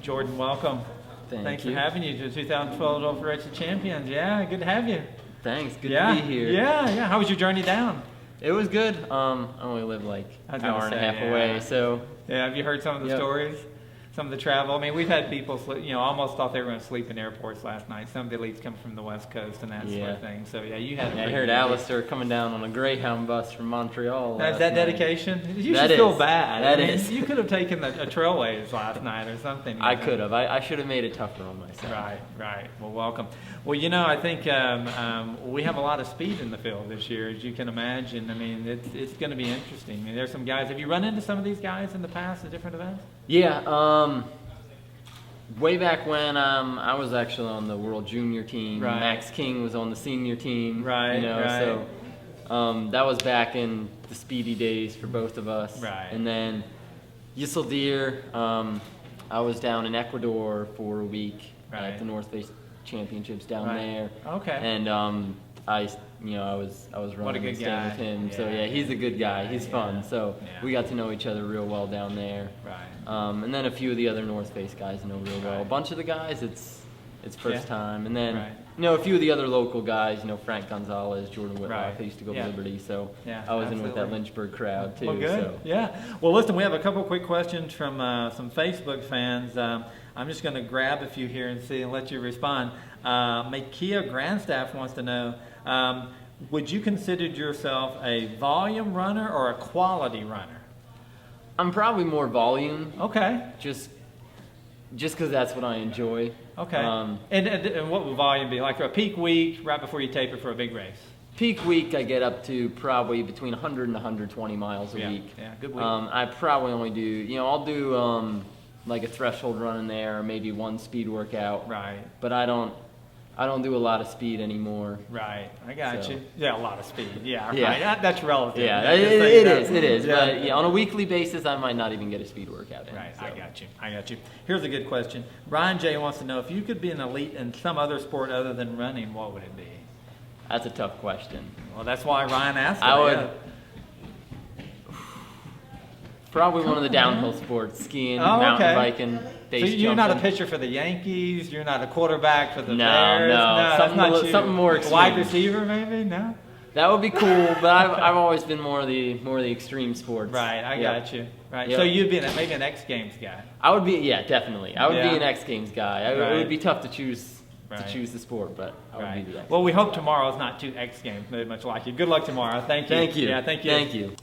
Jordan, welcome. Thanks for having you to the 2012 Federation Champions. Yeah, good to have you. Thanks, good to be here. Yeah. How was your journey down? It was good. I only live like an hour and a half away, so. Yeah, have you heard some of the stories? Some of the travel. I mean, we've had people, almost thought they were going to sleep in airports last night. Some of the elites come from the West Coast and that sort of thing. So, yeah, you had. I heard ALISTER coming down on a Greyhound bus from Montreal. Is that dedication? You should feel bad. You could have taken a Trailways last night or something. I could have. I should have made it tougher on myself. Right. Well, welcome. Well, I think we have a lot of speed in the field this year, as you can imagine. I mean, it's going to be interesting. I mean, there's some guys. Have you run into some of these guys in the past at different events? Yeah. Way back when I was actually on the World Junior team. Right. Max King was on the senior team. Right. So that was back in the speedy days for both of us. Right. And then Ysildir, I was down in Ecuador for a week at the North Face Championships down there. Okay. And I was running and staying with him. So he's a good guy. He's fun. So we got to know each other real well down there. Right. And then a few of the other North Face guys I know real well. A bunch of the guys, it's first time. And then a few of the other local guys, Frank Gonzalez, Jordan Whitlock. I used to go to Liberty, so I was in with that Lynchburg crowd too. Well, good. So. Well, listen, we have a couple quick questions from some Facebook fans. I'm just going to grab a few here and let you respond. Makia Grandstaff wants to know, would you consider yourself a volume runner or a quality runner? I'm probably more volume. Okay. Just because that's what I enjoy. Okay. And what would volume be? Like for a peak week, right before you taper for a big race? Peak week, I get up to probably between 100 and 120 miles a week. Yeah, good week. I probably only do, I'll do like a threshold run in there, or maybe one speed workout. Right. But I don't do a lot of speed anymore. Right, I got you. Yeah, a lot of speed. Yeah. Right. That's relative. Yeah, it is. Yeah. But on a weekly basis, I might not even get a speed workout in. Right, so. I got you. Here's a good question. Brian J. wants to know, if you could be an elite in some other sport other than running, what would it be? That's a tough question. Well, that's why Ryan asked it. I would. Probably one of the downhill sports, skiing, mountain biking, base jumping. So you're not a pitcher for the Yankees? You're not a quarterback for the Bears? No, something more extreme. Wide receiver, maybe? No? That would be cool, but I've always been more of the extreme sports. Right, I got you. Right. Yep. So you'd be maybe an X Games guy. I would be, definitely. I would be an X Games guy. It would be tough to choose the sport, but I would be the X Games. Well, we hope tomorrow's not two X Games, very much like you. Good luck tomorrow. Thank you. Thank you. Yeah, thank you. Thank you.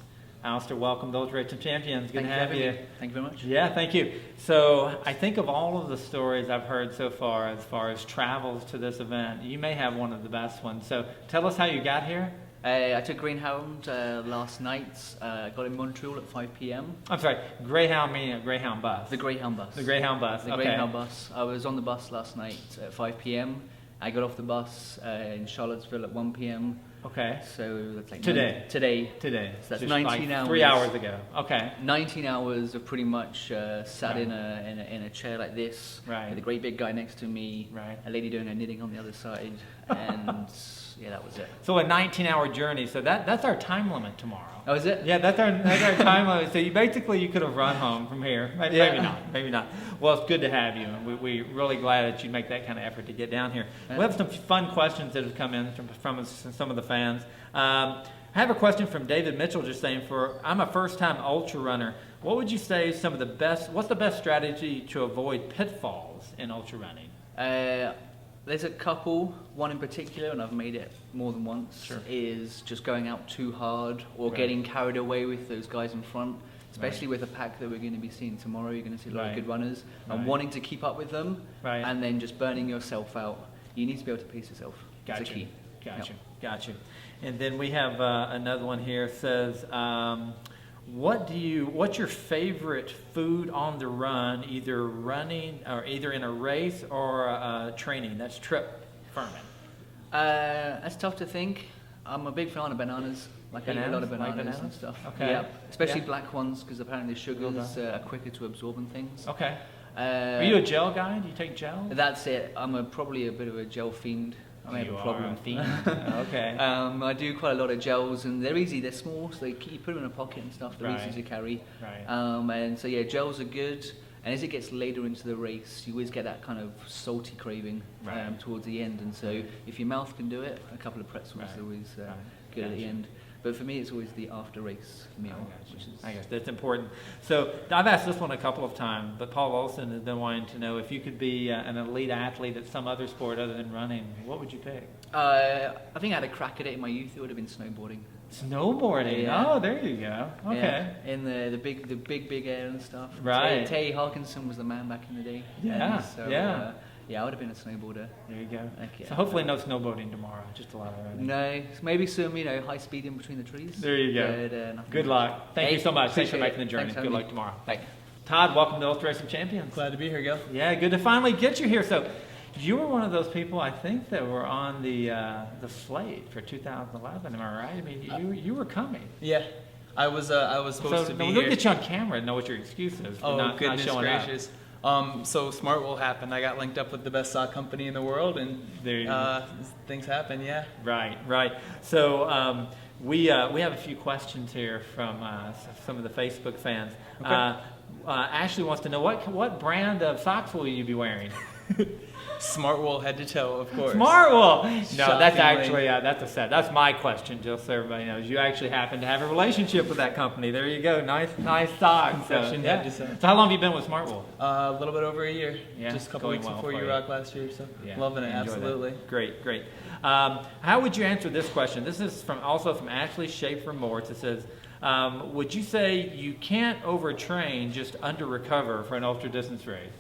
Alistair, welcome, those Federation Champions. Good to have you. Thank you very much. Yeah, thank you. So I think of all of the stories I've heard so far as travels to this event, you may have one of the best ones. So tell us how you got here. I took Greyhound last night. I got in Montreal at 5 p.m. I'm sorry, Greyhound meaning a Greyhound bus? The Greyhound bus. The Greyhound bus, The Greyhound bus. I was on the bus last night at 5 p.m. I got off the bus in Charlottesville at 1 p.m. Okay. So that's like today. Today. So that's 19 hours. 3 hours ago. Okay. 19 hours of pretty much sat in a chair like this. Right. With a great big guy next to me. Right. A lady doing her knitting on the other side, and that was it. So a 19-hour journey. So that's our time limit tomorrow. Oh, is it? Yeah, that's our time limit. So you could have run home from here. Maybe not. Well, it's good to have you, and we're really glad that you make that kind of effort to get down here. We have some fun questions that have come in from some of the fans. I have a question from David Mitchell, just saying, I'm a first-time ultra runner. What would you say what's the best strategy to avoid pitfalls in ultra running? There's a couple. One in particular, and I've made it more than once, is just going out too hard or getting carried away with those guys in front, especially with a pack that we're going to be seeing tomorrow. You're going to see a lot of good runners, and wanting to keep up with them, and then just burning yourself out. You need to be able to pace yourself. That's the key. Gotcha. And then we have another one here. It says, what's your favorite food on the run, either running or either in a race or training? That's Trip Furman. That's tough to think. I'm a big fan of bananas. I eat a lot of bananas and stuff. Okay. Yeah. Especially black ones, because apparently sugars are quicker to absorb and things. Okay. Are you a gel guy? Do you take gel? That's it. I'm probably a bit of a gel fiend. I have a problem. Okay. I do quite a lot of gels, and they're easy. They're small, so you put them in a pocket and stuff. They're easy to carry. Right. And so gels are good. And as it gets later into the race, you always get that kind of salty craving towards the end. And so if your mouth can do it, a couple of pretzels are always good at the end. But for me, it's always the after-race meal. I guess that's important. So I've asked this one a couple of times, but Paul Olson has been wanting to know if you could be an elite athlete at some other sport other than running, what would you pick? I think I had a crack at it in my youth. It would have been snowboarding. Snowboarding? Yeah. Oh, there you go. Okay. Yeah. In the big air and stuff. Right. Terry Harkinson was the man back in the day. Yeah. So, I would have been a snowboarder. There you go. So hopefully no snowboarding tomorrow, just a lot of running. No, maybe some, high speed in between the trees. There you go. But, good luck. Thank you so much. Thanks for making the journey. Good luck tomorrow. Thanks. Todd, welcome to Ultra Racing Champions. Glad to be here, Gil. Yeah, good to finally get you here. So you were one of those people, I think, that were on the slate for 2011. Am I right? I mean, you were coming. Yeah, I was supposed to be here. We'll get you on camera and know what your excuse is for not showing gracious. up. So Smart will happen. I got linked up with the best sock company in the world, and things happen. Yeah. Right. So we have a few questions here from some of the Facebook fans. Okay. Ashley wants to know what brand of socks will you be wearing? Smart wool head to toe, of course. Smart wool. No, that's actually that's my question. Just so everybody knows, you actually happen to have a relationship with that company. There you go. Nice socks. So how long have you been with Smart Wool? A little bit over a year. Yeah, just a couple weeks before UROC last year. So loving it. Absolutely. That. Great. How would you answer this question? This is also from Ashley Schaefer Mortz. It says, would you say you can't overtrain, just under recover for an ultra distance race?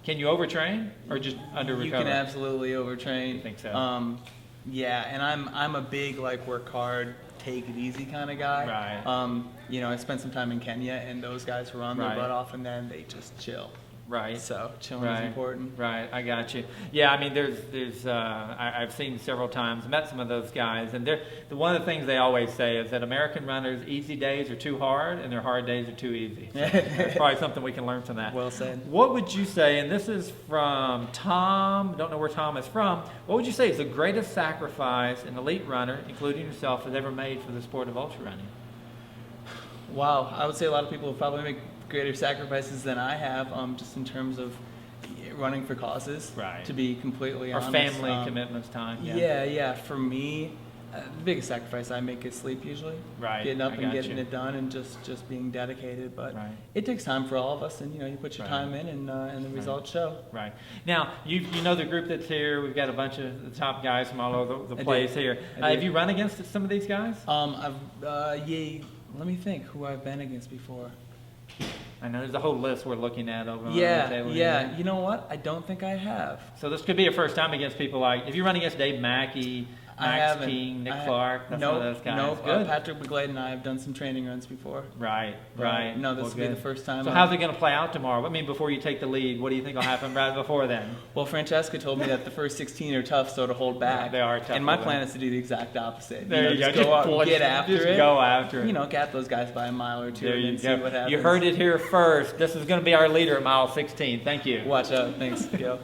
Can you overtrain or just under recover? You can absolutely overtrain. I think so. Yeah, and I'm a big work hard, take it easy kind of guy. Right. I spent some time in Kenya, and those guys were on their butt off, and then they just chill. Right. So chilling is important. Right. I got you. Yeah. I mean, there's I've seen several times, met some of those guys, and one of the things they always say is that American runners' easy days are too hard, and their hard days are too easy. So that's probably something we can learn from that. Well said. What would you say? And this is from Tom. Don't know where Tom is from. What would you say is the greatest sacrifice an elite runner, including yourself, has ever made for the sport of ultra running? Wow. I would say a lot of people will probably make greater sacrifices than I have, just in terms of running for causes. Right. To be completely honest. Or family commitments, time. Yeah. For me, the biggest sacrifice I make is sleep usually. Right. Getting up and getting it done, and just being dedicated. But it takes time for all of us, and you put your time in, and the results show. Right. Now you know the group that's here. We've got a bunch of the top guys from all over the place here. Have you run against some of these guys? Let me think who I've been against before. I know there's a whole list we're looking at over on the table. Yeah. You know what? I don't think I have. So this could be your first time against people if you run against Dave Mackey, Max King, Nick Clark, that's one of those guys. Nope. Patrick McGlade and I have done some training runs before. Right. No, this will be the first time. So how's it going to play out tomorrow? I mean, before you take the lead, what do you think will happen right before then? Well, Francesca told me that the first 16 are tough, so to hold back. They are tough. And my plan is to do the exact opposite. There you go. Just go out and get after it. Just go after it. Gap those guys by a mile or two, there and see what happens. You heard it here first. This is going to be our leader at mile 16. Thank you. Watch out. Thanks, Gil.